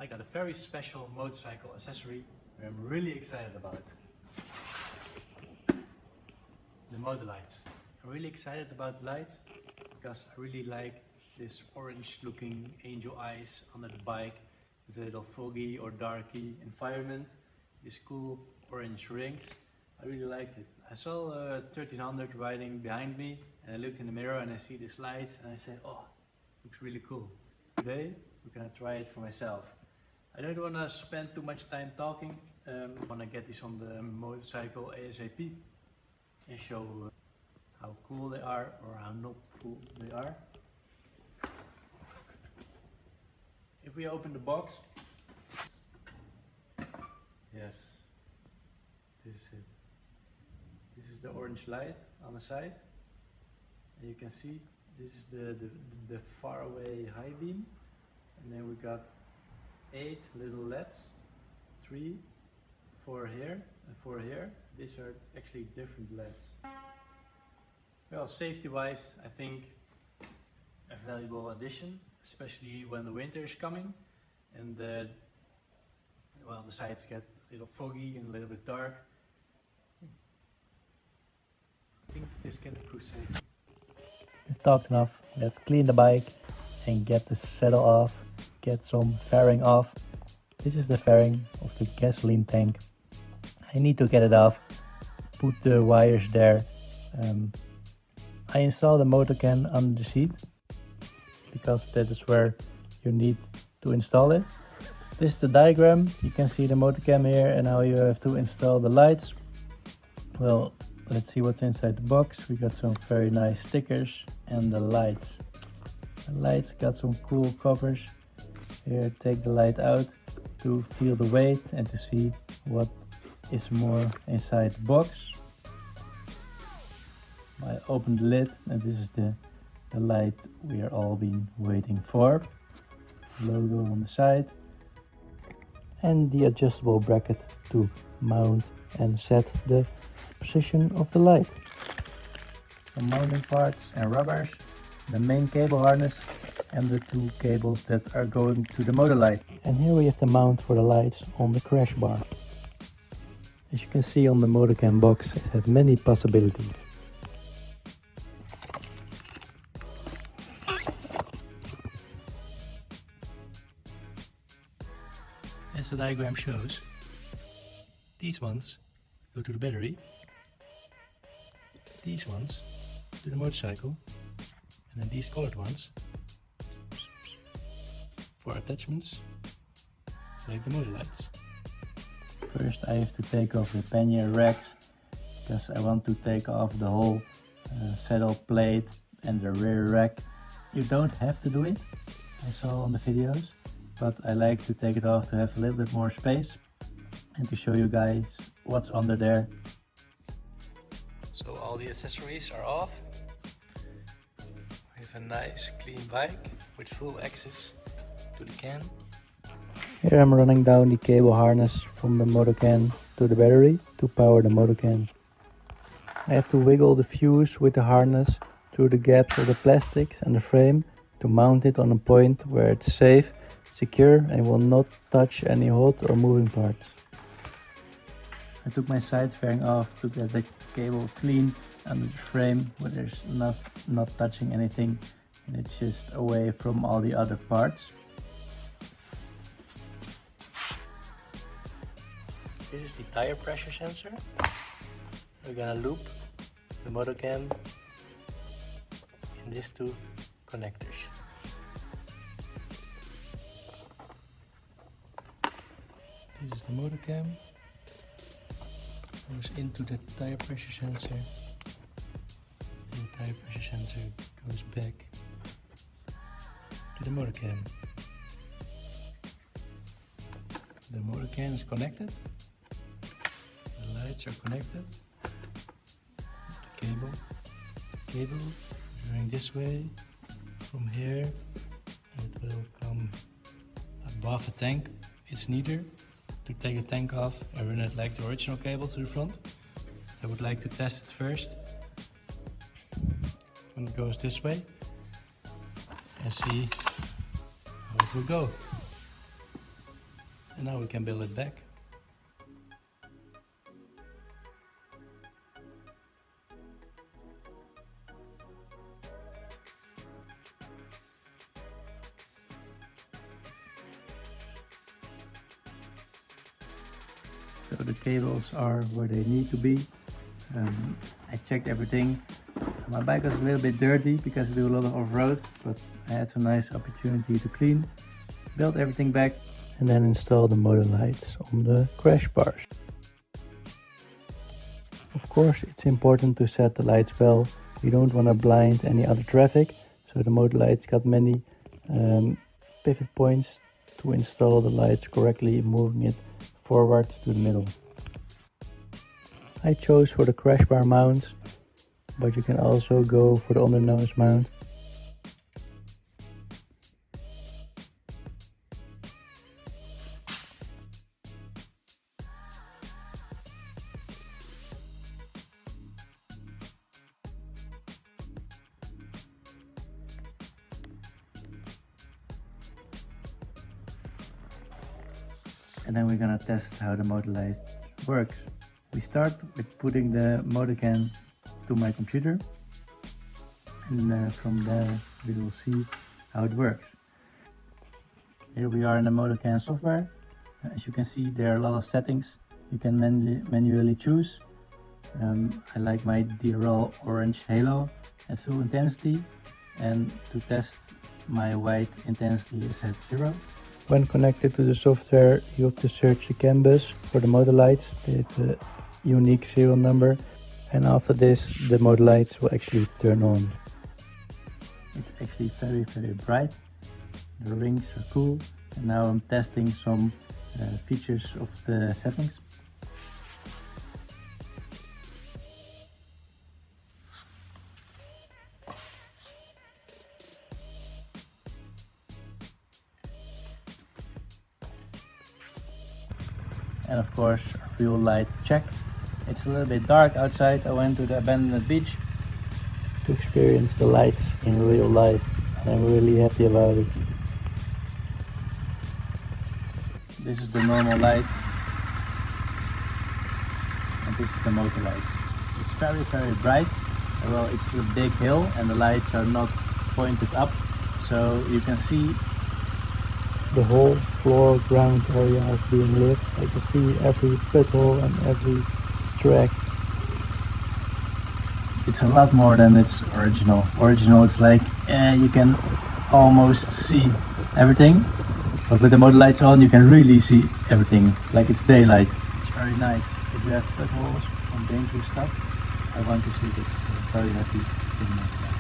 I got a very special motorcycle accessory I'm really excited about. The MotoLights. I'm really excited about the lights because I really like this orange looking angel eyes under the bike with a little foggy or darky environment. These cool orange rings. I really liked it. I saw 1300 riding behind me and I looked in the mirror and I see these lights and I said, oh, looks really cool. Today we're gonna try it for myself. I don't want to spend too much time talking. I want to get this on the motorcycle ASAP and show how cool they are or how not cool they are. If we open the box, yes, this is it. This is the orange light on the side. And you can see this is the far away high beam. And then we got 8 little LEDs, 3, 4 here and 4 here. These are actually different LEDs. Well, safety wise, I think a valuable addition, especially when the winter is coming and well, the sides get a little foggy and a little bit dark. I think this can improve safety. We've talked enough. Let's clean the bike and get the saddle off, get some fairing off. This is the fairing of the gasoline tank. I need to get it off, put the wires there. I installed the MotoCan under the seat because that is where you need to install it. This is the diagram. You can see the MotoCam here and how you have to install the lights. Well, let's see what's inside the box. We got some very nice stickers and the lights. The lights got some cool covers. Here, take the light out to feel the weight and to see what is more inside the box. I opened the lid and this is the light we are all been waiting for. Logo on the side. And the adjustable bracket to mount and set the position of the light. Some mounting parts and rubbers, the main cable harness and the 2 cables that are going to the motor light. And here we have the mount for the lights on the crash bar. As you can see on the MotoCan box, it has many possibilities. As the diagram shows, these ones go to the battery, these ones to the motorcycle, and then these colored ones for attachments like the MotoLights. First I have to take off the pannier racks because I want to take off the whole saddle plate and the rear rack. You don't have to do it, I saw on the videos, but I like to take it off to have a little bit more space and to show you guys what's under there. So all the accessories are off. We have a nice clean bike with full access to the can. Here I'm running down the cable harness from the MotoCan to the battery to power the MotoCan. I have to wiggle the fuse with the harness through the gaps of the plastics and the frame to mount it on a point where it's safe, secure and will not touch any hot or moving parts. I took my side fairing off to get the cable clean under the frame where there's not touching anything and it's just away from all the other parts. This is the tire pressure sensor. We're gonna loop the MotoCam in these 2 connectors. This is the MotoCam. Goes into the tire pressure sensor. And the tire pressure sensor goes back to the MotoCam. The MotoCam is connected. The lights are connected. The cable is running this way from here, and it will come above the tank. It's neater to take the tank off and run it like the original cable to the front. I would like to test it first when it goes this way and see how it will go. And now we can build it back. So the cables are where they need to be. I checked everything. My bike was a little bit dirty because I do a lot of off-road, but I had some nice opportunity to clean. Build everything back and then install the MotoLights on the crash bars. Of course, it's important to set the lights well. You don't want to blind any other traffic, so the MotoLights got many pivot points to install the lights correctly, moving it forward to the middle. I chose for the crash bar mounts, but you can also go for the undernose mount. And then we're gonna test how the MotoLight works. We start with putting the MotoCan to my computer, and from there we will see how it works. Here we are in the MotoCan software. As you can see, there are a lot of settings you can manually choose. I like my DRL orange halo at full intensity, and to test my white intensity is at 0. When connected to the software, you have to search the CAN bus for the MotoLights. They have a unique serial number, and after this the MotoLights will actually turn on. It's actually very bright. The rings are cool, and now I'm testing some features of the settings. And of course, real light check. It's a little bit dark outside. I went to the abandoned beach to experience the lights in real life, and I'm really happy about it. This is the normal light, and this is the MotoLight. It's very bright. Well, it's a big hill and the lights are not pointed up, so you can see the whole floor ground area is being lit. I can see every puddle and every track. It's a lot more than its original. It's like you can almost see everything, but with the MotoLights on you can really see everything, like it's daylight. It's very nice. If you have puddles and dangerous stuff, I want to see this. I'm very happy in